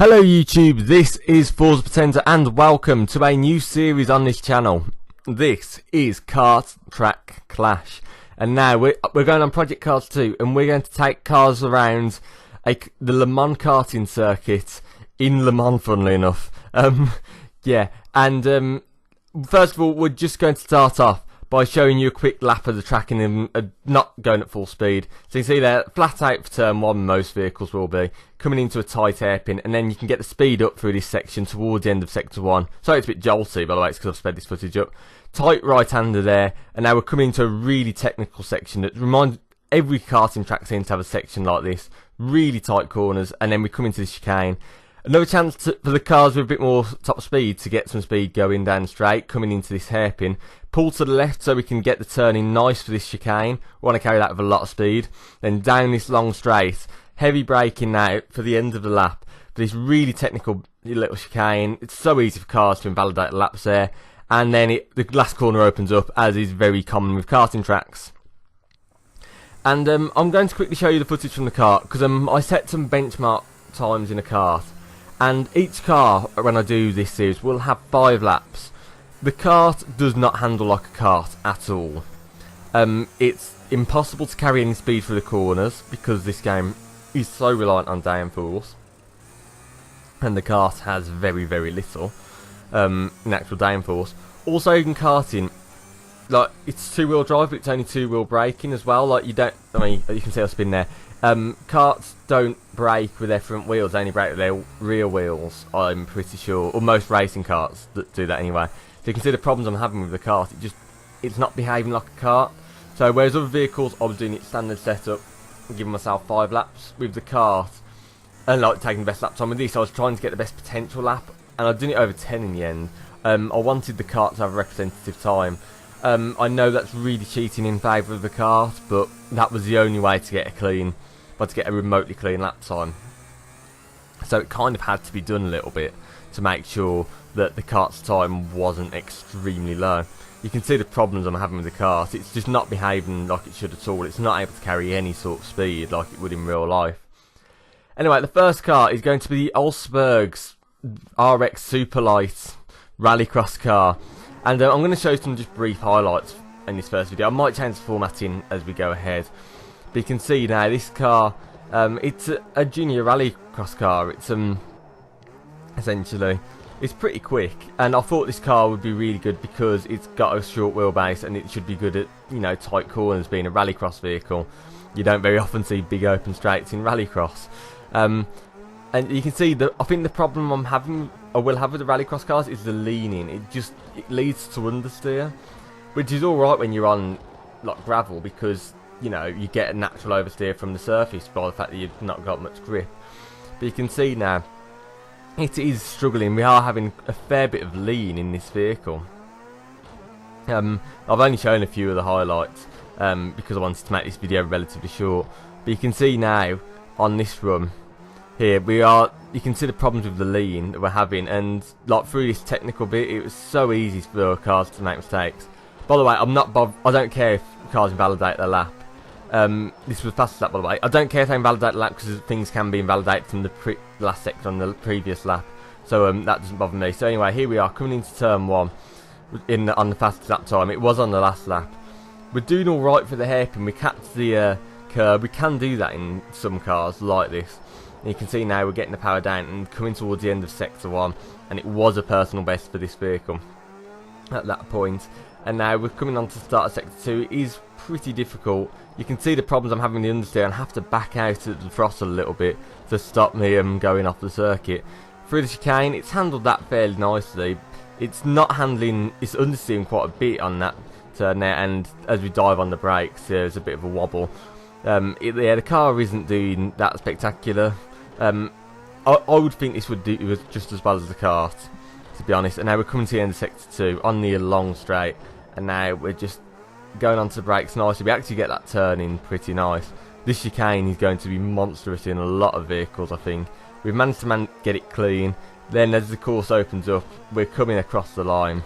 Hello YouTube, this is Forza Pretender and welcome to a new series on this channel. This is Kart Track Clash, and now we're going on Project Cars 2 and we're going to take cars around the Mans Karting Circuit in Le Mans, funnily enough. First of all, we're just going to start off by showing you a quick lap of the track and not going at full speed. So you can see there, flat out for turn 1 most vehicles will be, coming into a tight hairpin, and then you can get the speed up through this section towards the end of sector 1. Sorry it's a bit jolty, by the way, it's because I've sped this footage up. Tight right-hander there, and now we're coming into a really technical section that reminds every karting track seems to have a section like this. Really tight corners, and then we come into the chicane. Another chance for the cars with a bit more top speed to get some speed going down straight, coming into this hairpin. Pull to the left so we can get the turning nice for this chicane. We want to carry that with a lot of speed. Then down this long straight. Heavy braking now for the end of the lap. For this really technical little chicane. It's so easy for cars to invalidate the laps there. And then the last corner opens up, as is very common with karting tracks. And I'm going to quickly show you the footage from the kart, because I set some benchmark times in a kart. And each car, when I do this series, will have 5 laps. The kart does not handle like a kart at all. It's impossible to carry any speed through the corners because this game is so reliant on downforce. And the kart has very, very little natural downforce. Also in karting, like, it's 2-wheel drive, but it's only 2-wheel braking as well. Like, you can see I spin there. Karts don't brake with their front wheels, they only brake with their rear wheels, I'm pretty sure. Or most racing karts that do that anyway. So you can see the problems I'm having with the kart. It's not behaving like a kart. So whereas other vehicles, I was doing it standard setup, giving myself 5 laps with the kart, and like taking the best lap time. With this, I was trying to get the best potential lap, and I did it over 10 in the end. I wanted the kart to have a representative time. I know that's really cheating in favour of the kart, but that was the only way to get a remotely clean lap time. So it kind of had to be done a little bit to make sure that the kart's time wasn't extremely low. You can see the problems I'm having with the kart. It's just not behaving like it should at all. It's not able to carry any sort of speed like it would in real life. Anyway, the first car is going to be the Olsebergs RX Supercar Lite Rallycross car. And I'm going to show some just brief highlights in this first video. I might change the formatting as we go ahead. But you can see now this car, it's a junior rallycross car. It's essentially, it's pretty quick, and I thought this car would be really good because it's got a short wheelbase and it should be good at, you know, tight corners. Being a rallycross vehicle, you don't very often see big open straights in rallycross. And you can see that I think the problem I will have with the rallycross cars is the leaning. It leads to understeer, which is all right when you're on like gravel, because you know you get a natural oversteer from the surface by the fact that you've not got much grip. But you can see now it is struggling. We are having a fair bit of lean in this vehicle. I've only shown a few of the highlights because I wanted to make this video relatively short. But you can see now on this run here, you can see the problems with the lean that we're having, and like through this technical bit, it was so easy for cars to make mistakes. By the way, I don't care if cars invalidate their lap. This was the fastest lap, by the way. I don't care if they invalidate the lap, because things can be invalidated from the last sector on the previous lap. So that doesn't bother me. So anyway, here we are coming into turn 1 on the fastest lap time. It was on the last lap. We're doing all right for the hairpin. We catch the curb. We can do that in some cars like this. And you can see now we're getting the power down and coming towards the end of sector 1, and it was a personal best for this vehicle at that point. And now we're coming on to the start of sector 2. It is pretty difficult. You can see the problems I'm having with the understeer, and have to back out at the throttle a little bit to stop me going off the circuit. Through the chicane, it's handled that fairly nicely. It's not handling, it's understeering quite a bit on that turn there, and as we dive on the brakes, there's a bit of a wobble. The car isn't doing that spectacular. I would think this would do it just as well as the kart, to be honest. And now we're coming to the end of sector 2 on the long straight, and now we're just going onto the brakes nicely. We actually get that turn in pretty nice. This chicane is going to be monstrous in a lot of vehicles, I think. We've managed to get it clean. Then as the course opens up, we're coming across the line.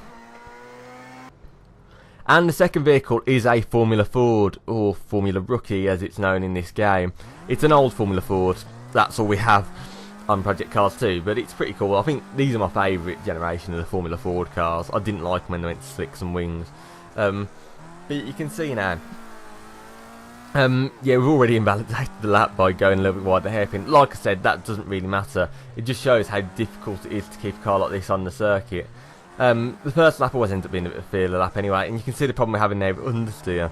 And the second vehicle is a Formula Ford, or Formula Rookie as it's known in this game. It's an old Formula Ford, that's all we have. on Project Cars 2, but it's pretty cool. I think these are my favourite generation of the Formula Ford cars. I didn't like them when they went to slicks and wings. But you can see now, yeah, we've already invalidated the lap by going a little bit wide the hairpin. Like I said, that doesn't really matter. It just shows how difficult it is to keep a car like this on the circuit. The first lap always ends up being a bit of a feeler lap anyway, and you can see the problem we're having there with understeer.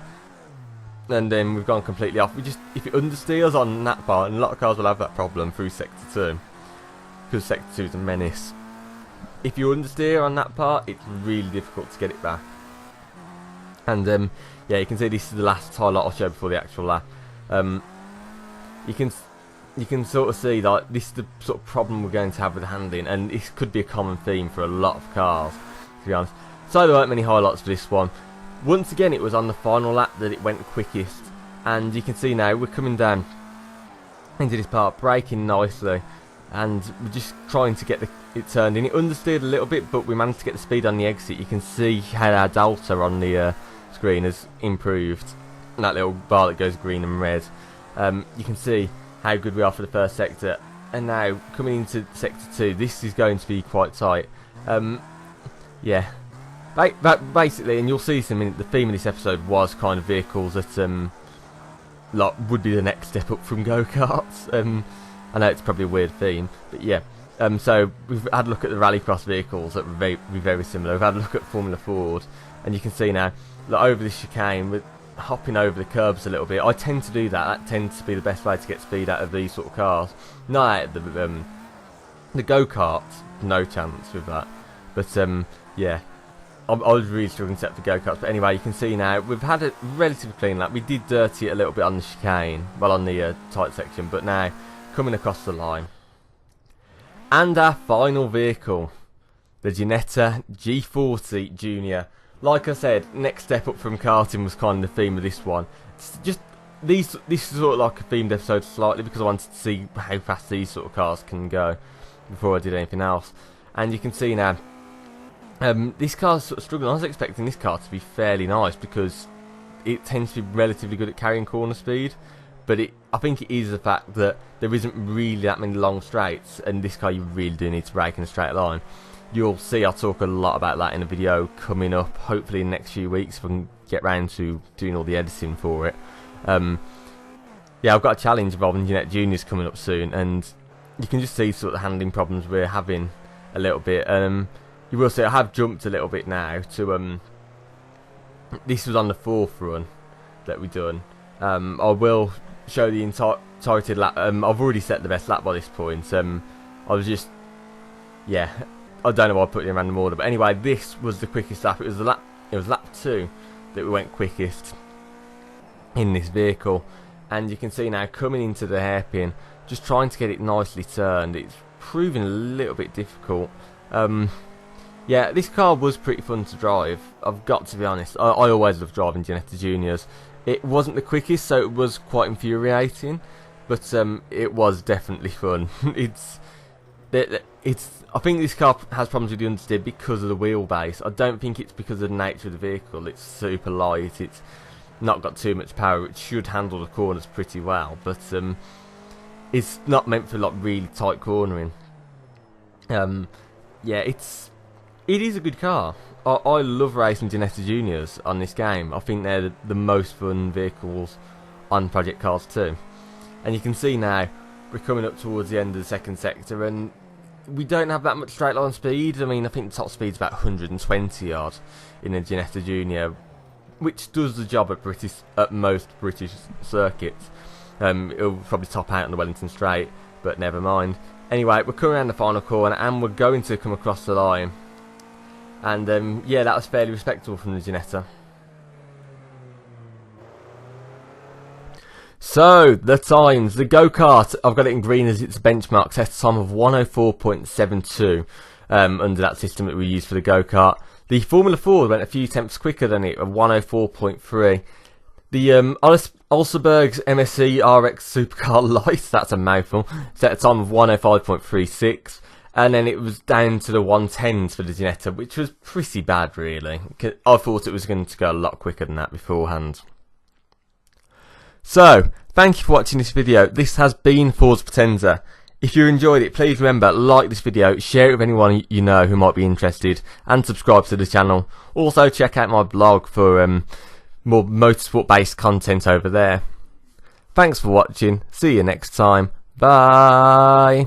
And then we've gone completely off. If it understeers on that part, and a lot of cars will have that problem through Sector 2, because Sector 2 is a menace. If you understeer on that part, it's really difficult to get it back. And yeah, you can see this is the last highlight I'll show before the actual lap. You can sort of see that this is the sort of problem we're going to have with the handling, and this could be a common theme for a lot of cars, to be honest. So there weren't many highlights for this one. Once again, it was on the final lap that it went quickest, and you can see now we're coming down into this part, braking nicely, and we're just trying to get it turned in. It understeered a little bit, but we managed to get the speed on the exit. You can see how our delta on the screen has improved. And that little bar that goes green and red. You can see how good we are for the first sector, and now coming into Sector 2, this is going to be quite tight. Yeah. Basically, and you'll see this in a minute, the theme of this episode was kind of vehicles that like would be the next step up from go-karts. I know it's probably a weird theme, but yeah. So we've had a look at the Rallycross vehicles that would be very similar. We've had a look at Formula Ford, and you can see now, like, over this chicane, we're hopping over the curbs a little bit. I tend to do that. That tends to be the best way to get speed out of these sort of cars. Not out of the go-karts, no chance with that. But yeah. I was really struggling to set up the go-karts, but anyway, you can see now we've had a relatively clean lap. We did dirty it a little bit on the chicane, well, on the tight section, but now coming across the line. And our final vehicle, the Ginetta G40 Junior. Like I said, next step up from karting was kind of the theme of this one. It's just this is sort of like a themed episode slightly, because I wanted to see how fast these sort of cars can go before I did anything else. And you can see now, this car's sort of struggling. I was expecting this car to be fairly nice because it tends to be relatively good at carrying corner speed, but I think it is the fact that there isn't really that many long straights, and this car you really do need to brake in a straight line. You'll see I'll talk a lot about that in a video coming up, hopefully in the next few weeks, if I can get round to doing all the editing for it. Yeah, I've got a challenge involving Ginetta Juniors coming up soon, and you can just see sort of the handling problems we're having a little bit. You will see I have jumped a little bit now to this was on the fourth run that we done. I will show the entirety lap. I've already set the best lap by this point. I was just, yeah, I don't know why I put it in random order, but anyway, this was the quickest lap. It was lap 2 that we went quickest in this vehicle, and you can see now coming into the hairpin, just trying to get it nicely turned. It's proving a little bit difficult. Yeah, this car was pretty fun to drive, I've got to be honest. I always love driving Ginetta Juniors. It wasn't the quickest, so it was quite infuriating, but it was definitely fun. I think this car has problems with the understeer because of the wheelbase. I don't think it's because of the nature of the vehicle. It's super light, it's not got too much power, it should handle the corners pretty well, but it's not meant for like really tight cornering. Yeah, it is a good car. I love racing Ginetta Juniors on this game. I think they're the most fun vehicles on Project Cars 2. And you can see now, we're coming up towards the end of the second sector, and we don't have that much straight line speed. I mean, I think the top speed's about 120 odd in a Ginetta Junior, which does the job at most British circuits. It'll probably top out on the Wellington Straight, but never mind. Anyway, we're coming around the final corner, and we're going to come across the line. And yeah, that was fairly respectable from the Ginetta. So, the times. The go-kart, I've got it in green as its benchmark, set a time of 104.72 under that system that we used for the go-kart. The Formula Ford went a few tenths quicker than it, at 104.3. The Olsebergs RX Supercar Lite, that's a mouthful, set a time of 105.36. And then it was down to the 110s for the Ginetta, which was pretty bad, really. I thought it was going to go a lot quicker than that beforehand. So, thank you for watching this video. This has been Forza Potenza. If you enjoyed it, please remember, like this video, share it with anyone you know who might be interested, and subscribe to the channel. Also check out my blog for more motorsport based content over there. Thanks for watching, see you next time, bye.